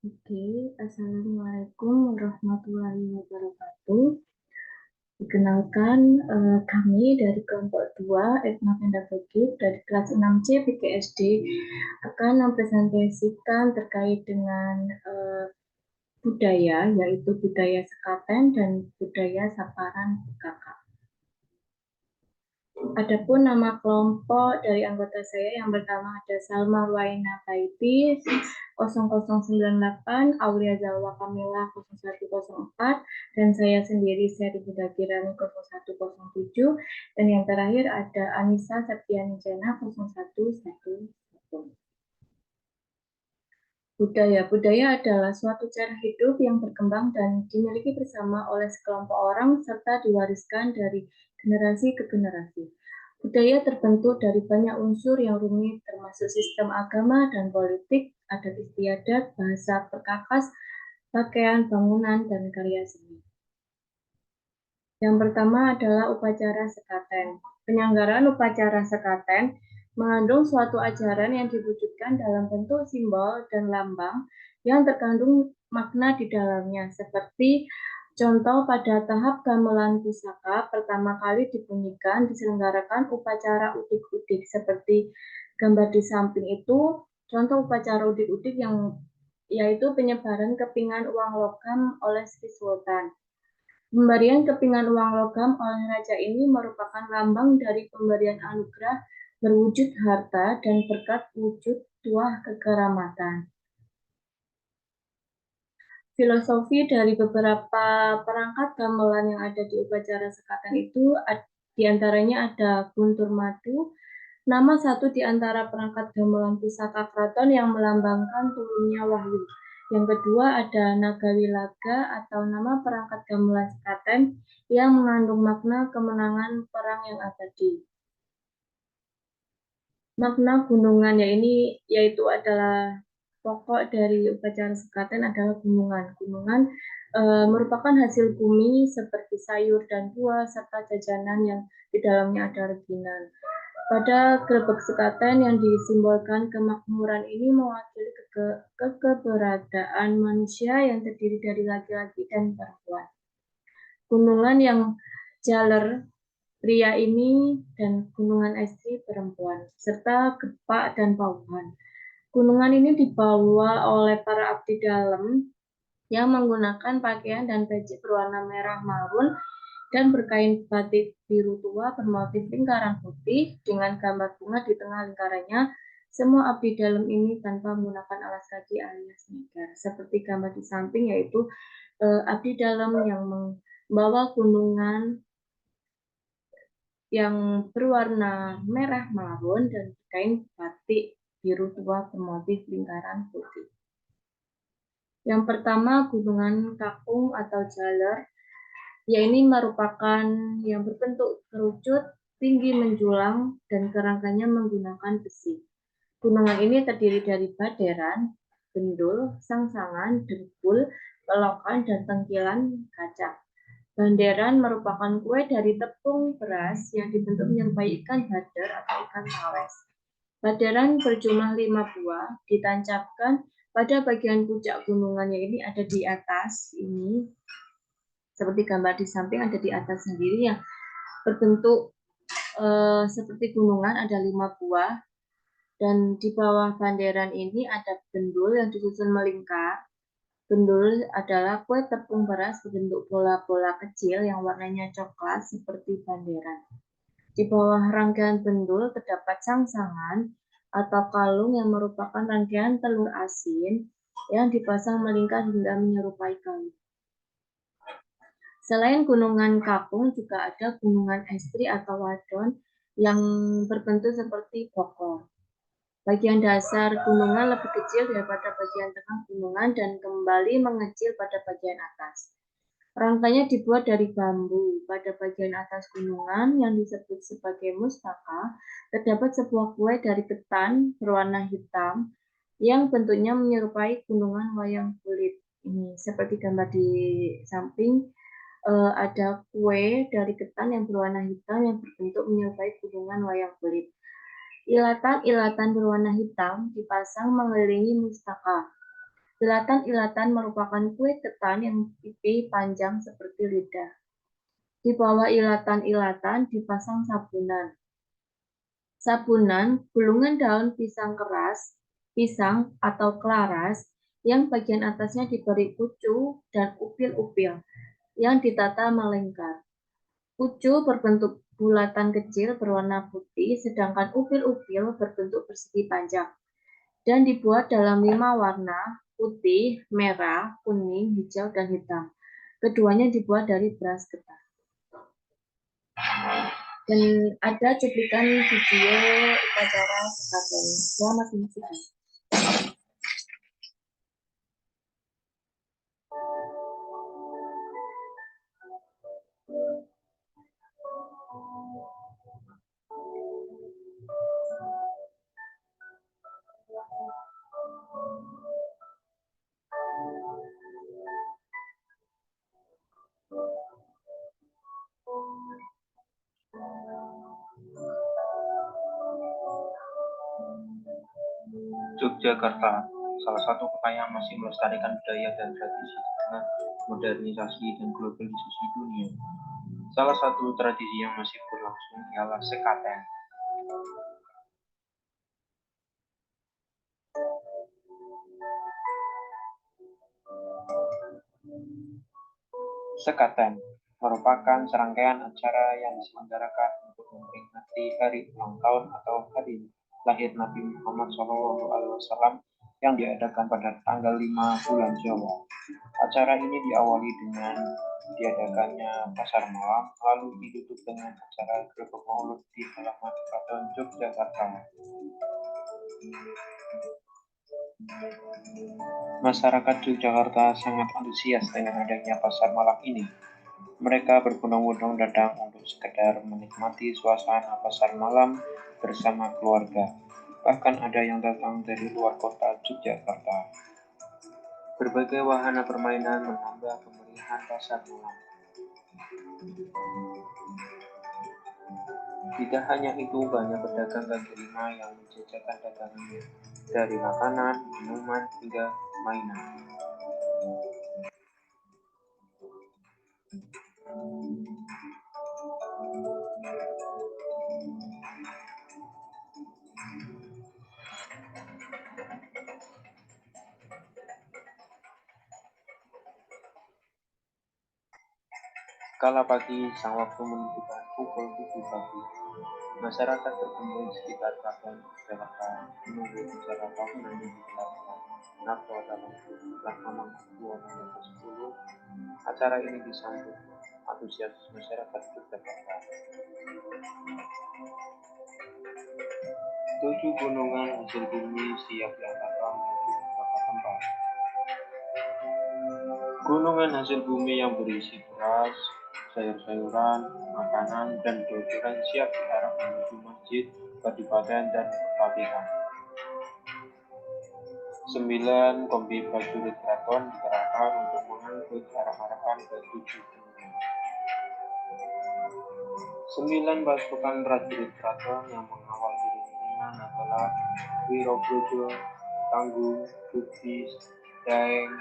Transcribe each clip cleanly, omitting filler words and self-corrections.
Oke, Assalamualaikum warahmatullahi wabarakatuh. Dikenalkan, kami dari kelompok 2 Etnopedagogik dari kelas 6C PGSD akan mempresentasikan terkait dengan budaya, yaitu budaya Sekaten dan budaya Saparan PKK. Adapun nama kelompok dari anggota saya yang pertama ada Salma Ruwaina Baiti 0098, Aulia Zalwa Kamila 0104, dan saya sendiri Seri Budakirani 0107, dan yang terakhir ada Anissa Septiani Jana 0111. Budaya adalah suatu cara hidup yang berkembang dan dimiliki bersama oleh sekelompok orang serta diwariskan dari generasi ke generasi. Budaya terbentuk dari banyak unsur yang rumit termasuk sistem agama dan politik, adat istiadat, bahasa perkakas, pakaian, bangunan, dan karya seni. Yang pertama adalah upacara sekaten. Penyelenggaraan upacara sekaten mengandung suatu ajaran yang diwujudkan dalam bentuk simbol dan lambang yang terkandung makna di dalamnya, seperti contoh pada tahap gamelan pusaka pertama kali dibunyikan diselenggarakan upacara udik-udik seperti gambar di samping itu. Contoh upacara udik-udik yang yaitu penyebaran kepingan uang logam oleh Sri Sultan. Pemberian kepingan uang logam oleh raja ini merupakan lambang dari pemberian anugerah berwujud harta dan berkat wujud tuah kekeramatan. Filosofi dari beberapa perangkat gamelan yang ada di upacara sekaten itu diantaranya ada guntur madu, nama satu di antara perangkat gamelan pusaka keraton yang melambangkan turunnya wahyu. Yang kedua ada Nagawilaga atau nama perangkat gamelan sekaten yang mengandung makna kemenangan perang yang abadi. Makna gunungan yaitu adalah pokok dari upacara sekaten adalah gunungan. Gunungan merupakan hasil bumi seperti sayur dan buah serta jajanan yang di dalamnya ada rengginang. Pada grebek sekaten yang disimbolkan kemakmuran ini mewakili keberadaan manusia yang terdiri dari laki-laki dan perempuan. Gunungan yang jaler pria ini dan gunungan istri perempuan, serta gepak dan pauhan. Gunungan ini dibawa oleh para abdi dalam yang menggunakan pakaian dan peci berwarna merah marun dan berkain batik biru tua bermotif lingkaran putih dengan gambar bunga di tengah lingkarannya. Semua abdi dalam ini tanpa menggunakan alas kaki alias negar. Seperti gambar di samping yaitu abdi dalam yang membawa gunungan yang berwarna merah marun dan kain batik biru tua bermotif lingkaran putih. Yang pertama, gunungan kakung atau jaler, ini merupakan yang berbentuk kerucut, tinggi menjulang, dan kerangkanya menggunakan besi. Gunungan ini terdiri dari baderan, bendul, sangsangan, dengkul, belokan, dan tengkilan kaca. Banderan merupakan kue dari tepung beras yang dibentuk menyerupai ikan badar atau ikan tawes. Baderan berjumlah 5 buah, ditancapkan pada bagian puncak gunungannya ini ada di atas ini, seperti gambar di samping ada di atas sendiri yang berbentuk seperti gunungan ada 5 buah, dan di bawah banderan ini ada bendul yang disusun melingkar. Bendul adalah kue tepung beras berbentuk bola-bola kecil yang warnanya coklat seperti banderan. Di bawah rangkaian bendul terdapat sangsangan atau kalung yang merupakan rangkaian telur asin yang dipasang melingkar hingga menyerupai kalung. Selain gunungan kakung, juga ada gunungan estri atau wadon yang berbentuk seperti bokor. Bagian dasar gunungan lebih kecil daripada bagian tengah gunungan dan kembali mengecil pada bagian atas. Rangkanya dibuat dari bambu. Pada bagian atas gunungan yang disebut sebagai mustaka, terdapat sebuah kue dari ketan berwarna hitam yang bentuknya menyerupai gunungan wayang kulit. Ini seperti gambar di samping, ada kue dari ketan yang berwarna hitam yang berbentuk menyerupai gunungan wayang kulit. Ilatan-ilatan berwarna hitam dipasang mengelilingi mustaka. Ilatan-ilatan merupakan kue ketan yang pipi panjang seperti lidah. Di bawah ilatan-ilatan dipasang sabunan. Sabunan, gulungan daun pisang keras, pisang atau kelaras, yang bagian atasnya diberi kucu dan upil-upil, yang ditata melingkar. Kucu berbentuk bulatan kecil berwarna putih, sedangkan upil-upil berbentuk persegi panjang, dan dibuat dalam 5 warna, putih, merah, kuning, hijau, dan hitam. Keduanya dibuat dari beras ketan. Dan ada cuplikan video upacara sekaten. Selamat menyaksikan. Yogyakarta, salah satu kota yang masih melestarikan budaya dan tradisi di tengah modernisasi dan globalisasi dunia. Salah satu tradisi yang masih berlangsung ialah sekaten. Sekaten merupakan serangkaian acara yang diselenggarakan untuk memperingati hari ulang tahun atau hari lahir Nabi Muhammad SAW yang diadakan pada tanggal 5 bulan Jawa. Acara ini diawali dengan diadakannya pasar malam, lalu ditutup dengan acara gerebek maulud di halaman Keraton Yogyakarta. Masyarakat Yogyakarta sangat antusias dengan adanya pasar malam ini. Mereka berbondong-bondong datang untuk sekedar menikmati suasana pasar malam bersama keluarga. Bahkan ada yang datang dari luar kota Yogyakarta. Berbagai wahana permainan menambah kemeriahan pasar malam. Tidak hanya itu, banyak pedagang kaki lima yang menjajakan dagangannya, dari makanan, minuman, hingga mainan. Kala pagi, sang waktu menunjukkan pukul 7 pagi. Masyarakat berkumpul di sekitar Keraton Jakarta menunggu acara tahunan yang digelarkan Nato dalam Laksamana 2010. Acara ini disambut antusias masyarakat Yogyakarta. 7 gunungan hasil bumi siap diantarkan menuju beberapa tempat. Gunungan hasil bumi yang berisi beras, sayur-sayuran, makanan, dan dodoran siap diarah menuju masjid, kadipaten, dan pertapingan. 9 kompi prajurit keraton dikerahkan untuk mengangkut arah-arahan ke 7 gunungan. 9 pasukan prajurit keraton yang mengawal iring-iringan adalah Wirobrojo, Tanggung, Bugis, Daeng,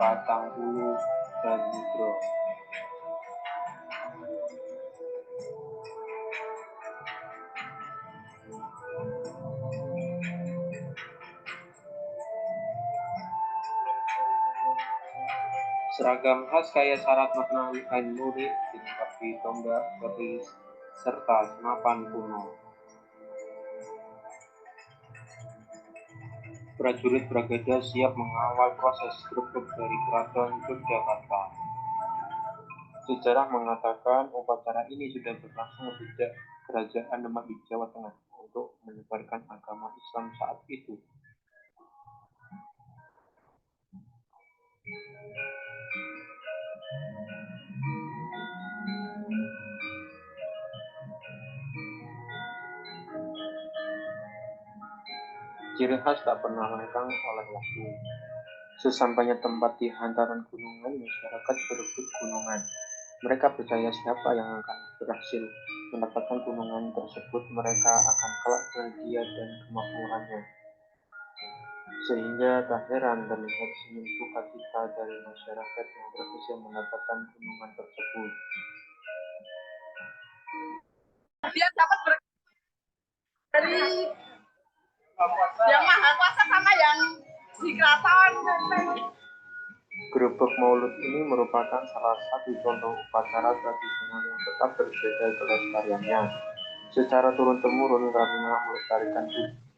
Patangbulu, dan Mudro. Seragam khas kaya syarat maknawi kain lurik dilengkapi tonggak, keris, serta senapan kuno. Prajurit Brigada siap mengawal proses grebek dari Keraton Yogyakarta. Sejarah mengatakan upacara ini sudah berlangsung sejak Kerajaan Demak di Jawa Tengah untuk menyebarkan agama Islam saat itu. Ciri khas tak pernah lekang oleh waktu. Sesampainya tempat di hantaran gunungan, masyarakat berebut gunungan. Mereka percaya siapa yang akan berhasil mendapatkan gunungan tersebut, mereka akan kelak bahagia dan kemakmurannya. Sehingga tak heran terlihat senyum sukacita dari masyarakat yang berhasil mendapatkan gunungan tersebut. Dia dapat dari yang maha kuasa sama yang si keraton. Grebek Maulud ini merupakan salah satu contoh upacara tradisional yang tetap terjaga kelestariannya. Secara turun-temurun karena melestarikan budaya.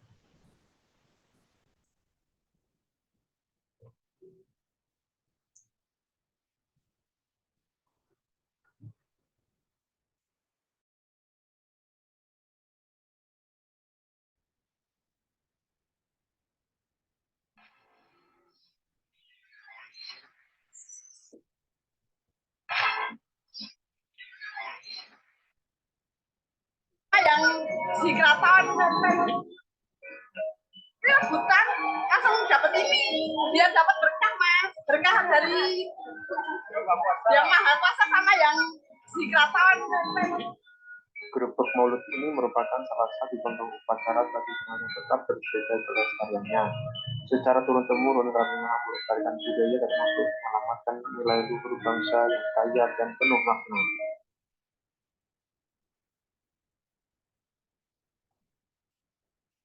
Yang si keraton rebutan langsung dapat ini, biar dapat berkah mas, berkah dari yang maha kuasa sama yang si keraton. Grebek Maulud ini merupakan salah satu contoh upacara tradisional yang tetap terjaga kelestariannya. Secara turun-temurun karena melestarikan budaya termasuk menyelamatkan nilai luhur bangsa yang kaya dan penuh makna.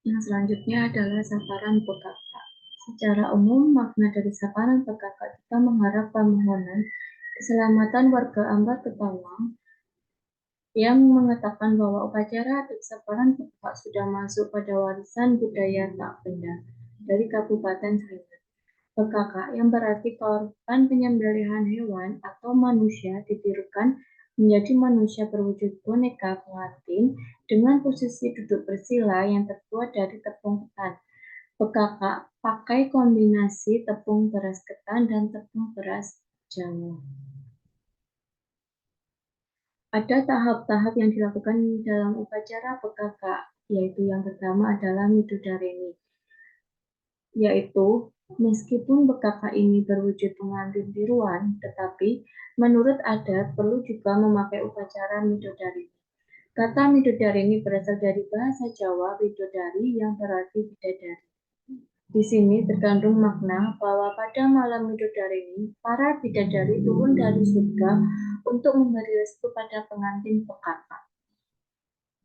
Yang selanjutnya adalah saparan pekaka. Secara umum, makna dari saparan pekaka kita mengharap permohonan keselamatan warga Ambar Ketawang yang mengatakan bahwa upacara adat saparan pekaka sudah masuk pada warisan budaya tak benda dari Kabupaten Sleman. Pekaka yang berarti korban penyembelihan hewan atau manusia ditirukan menjadi manusia berwujud boneka pengantin dengan posisi duduk bersila yang terbuat dari tepung ketan. Pekaka pakai kombinasi tepung beras ketan dan tepung beras Jawa. Ada tahap-tahap yang dilakukan dalam upacara pekaka, yaitu yang pertama adalah midodareni, yaitu meskipun pekaka ini berwujud pengantin tiruan, tetapi menurut adat perlu juga memakai upacara midodareni. Kata midodareni berasal dari bahasa Jawa widodari yang berarti bidadari. Di sini terkandung makna bahwa pada malam midodareni, para bidadari turun dari surga untuk memberi restu pada pengantin pekaka.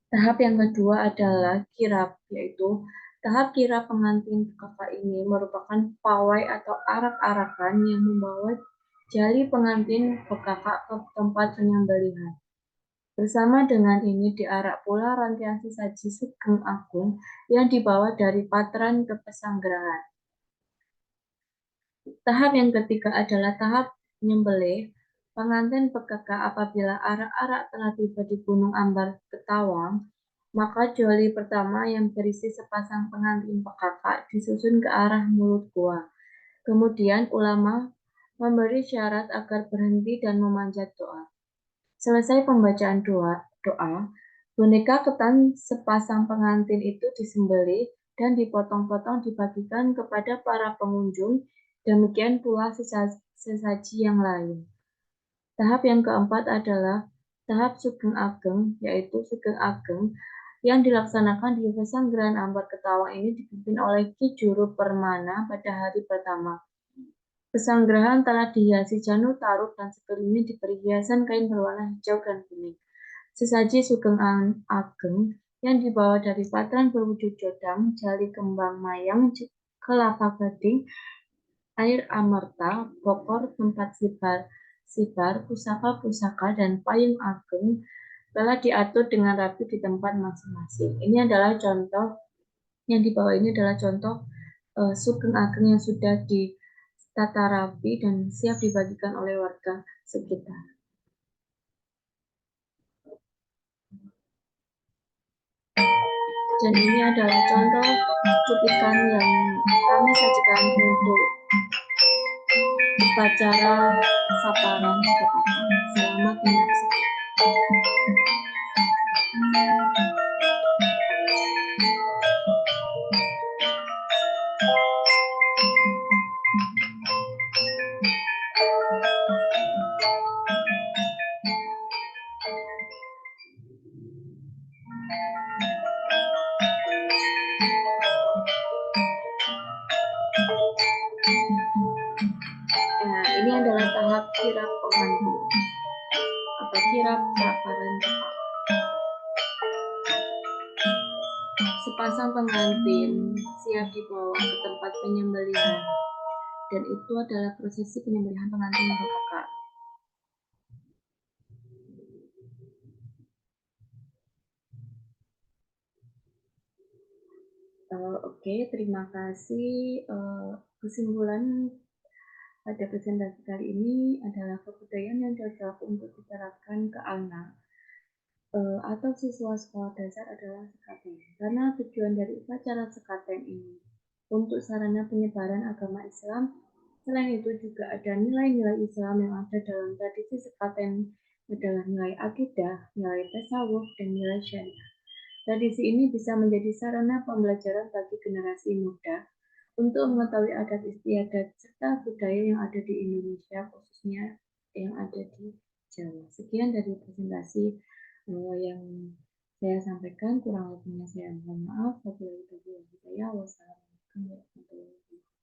Tahap yang kedua adalah kirap, yaitu tahap kirap pengantin pekaka ini merupakan pawai atau arak-arakan yang membawa jali pengantin pekaka ke tempat penyembelihan. Bersama dengan ini diarak pula rangkaian sesaji Sugeng Agung yang dibawa dari Patran ke Pesanggerahan. Tahap yang ketiga adalah tahap menyembelih. Pengantin pekaka apabila arak-arak telah tiba di Gunung Ambar Ketawang, maka joli pertama yang berisi sepasang pengantin pekaka disusun ke arah mulut gua. Kemudian ulama memberi syarat agar berhenti dan memanjat doa. Selesai pembacaan doa, boneka ketan sepasang pengantin itu disembelih dan dipotong-potong dibagikan kepada para pengunjung, demikian pula sesaji yang lain. Tahap yang keempat adalah tahap Sugeng Ageng, yaitu Sugeng Ageng yang dilaksanakan di Pesanggerahan Ambar Ketawang ini dipimpin oleh Ki Juru Permana pada hari pertama. Pesanggerahan telah dihiasi janur taruk dan sekelilingnya diberi hiasan kain berwarna hijau dan kuning. Sesaji Sugeng Ageng yang dibawa dari Patran berwujud jodang, jali kembang mayang, kelapa gading, air amerta, bokor, tempat sibar, pusaka-pusaka, dan payung ageng telah diatur dengan rapi di tempat masing-masing. Ini adalah contoh yang di bawah ini adalah contoh Sugeng Ageng yang sudah ditata rapi dan siap dibagikan oleh warga sekitar. Dan ini adalah contoh cuplikan yang kami sajikan untuk upacara saparan pekaka. Selamat menyaksikan. balap kirap pengantin atau kirap praparan Jepang. Sepasang pengantin siap dibawa ke tempat penyembelihan, dan itu adalah prosesi penyembelihan pengantin yang kakak. Oke, terima kasih. Kesimpulan pada presentasi kali ini adalah kebudayaan yang cocok untuk diterapkan ke anak atau siswa sekolah dasar adalah sekaten. Karena tujuan dari upacara sekaten ini untuk sarana penyebaran agama Islam. Selain itu juga ada nilai-nilai Islam yang ada dalam tradisi sekaten adalah nilai akidah, nilai tasawuf, dan nilai syariah. Tradisi ini bisa menjadi sarana pembelajaran bagi generasi muda untuk mengetahui adat istiadat serta budaya yang ada di Indonesia, khususnya yang ada di Jawa. Sekian dari presentasi yang saya sampaikan, kurang lebihnya saya mohon maaf. Wassalamualaikum warahmatullahi wabarakatuh.